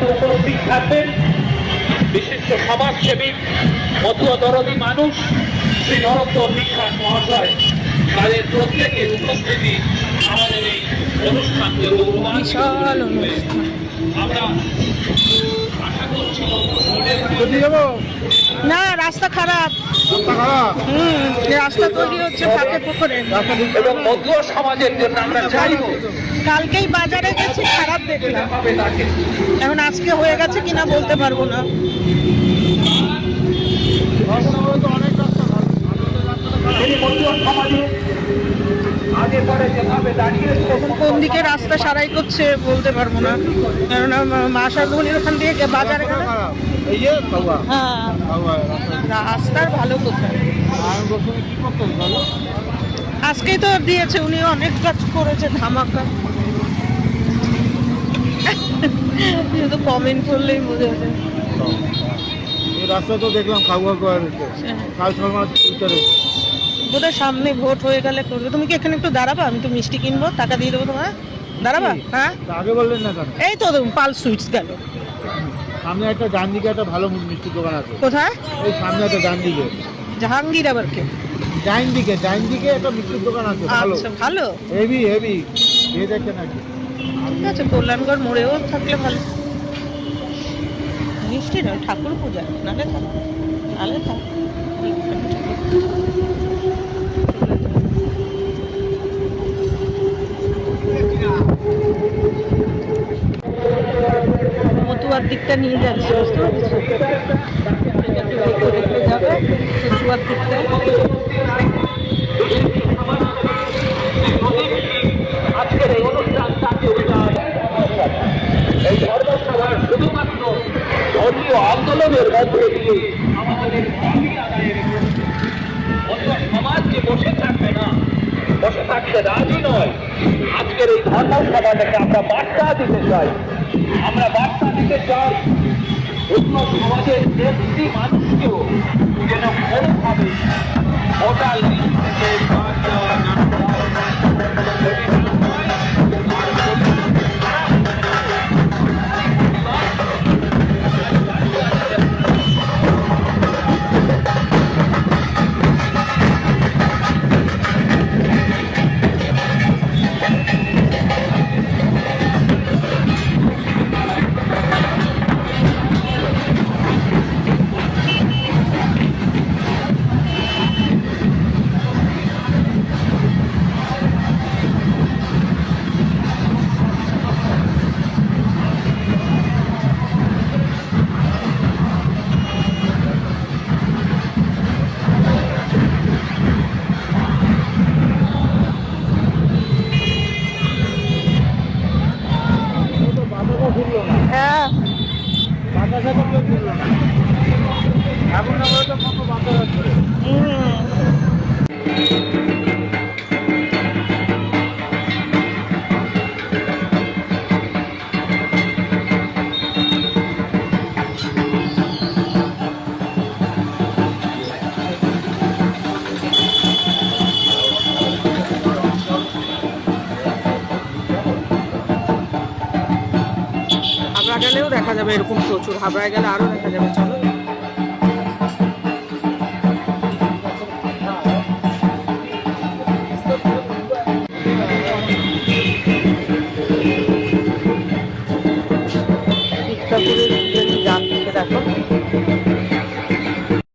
মঞ্চে উপস্থিত থাকবেন বিশিষ্ট সমাজসেবী মতুয়াদরদী মানুষ শ্রী নরোত্তম বিশ্বাস মহাশয়। তাদের প্রত্যেকের উপস্থিতি আমাদের এই অনুষ্ঠানকে বিশাল অনুষ্ঠান। আমরা আশা করছি না, রাস্তা খারাপ। রাস্তা তৈরি হচ্ছে ফাঁকে পুকুরে। এবং মতুয়া সমাজের জন্য আমরা চাইব। কালকেই বাজারে গেছি, খারাপ দেখলাম। এখন আজকে হয়ে গেছে কিনা বলতে পারবো না। এখন কোন দিকে রাস্তা সারাই করছে বলতে পারবো না, কেননা মাসাধনির ওখান দিয়ে বাজারে গেলে হ্যাঁ রাস্তার ভালো কোথায়। আজকেই তো দিয়েছে, উনি অনেক কাজ করেছে ধামাকা। শুধু কমেন্ট করলেই বোঝা যায়। রাস্তা তো দেখলাম খাওয়া বোধহয় সামনে ভোট হয়ে গেলে করবে। তুমি কি এখানে একটু দাঁড়াবা? আমি তো মিষ্টি কিনবো, টাকা দিয়ে দেবো তোমার। দাঁড়াবা? হ্যাঁ আগে বললেন না কেন? এই তো পাল সুইটস গেল। সামনে একটা ডান দিকে একটা ভালো মিষ্টির দোকান আছে। কোথায়? এই সামনে একটা ডান দিকে। জাহাঙ্গীর আবার কে? ডান দিকে একটা মিষ্টির দোকান আছে ভালো। আচ্ছা, ভালো হেভি এই দেখছেন নাকি? ঠিক আছে, কল্যাণগড় মোড়েও থাকলে ভালো। মিষ্টি নয়, ঠাকুর পূজা নালে থাক, নালে থাক। মতুয়ার দিকটা নিয়ে যাচ্ছে, বুঝতে পারছো? যাবে মতুয়ার দিকটা। আজকের এই অনুষ্ঠান এই ধর্মসভার শুধুমাত্র ধর্মীয় আন্দোলনের মধ্যে দিয়ে আমাদের সমাজ যে বসে থাকবে না, বসে থাকতে রাজি নয়। আজকের এই ধর্মসভাটাকে আমরা বার্তা দিতে চাই। আমরা বার্তা দিতে চাই অন্য সমাজের ব্যক্তি মানুষকেও যেন কোনোভাবে ভোটার লিস্ট থেকে বাদ দেওয়া না হ্যাঁ এখন আমরা তো কত বাঁধা যাচ্ছে। হাবড়া গেলেও দেখা যাবে এরকম প্রচুর, হাবড়ায় গেলে আরো দেখা যাবে। চলো ইচ্ছাপুরের জাত থেকে দেখো।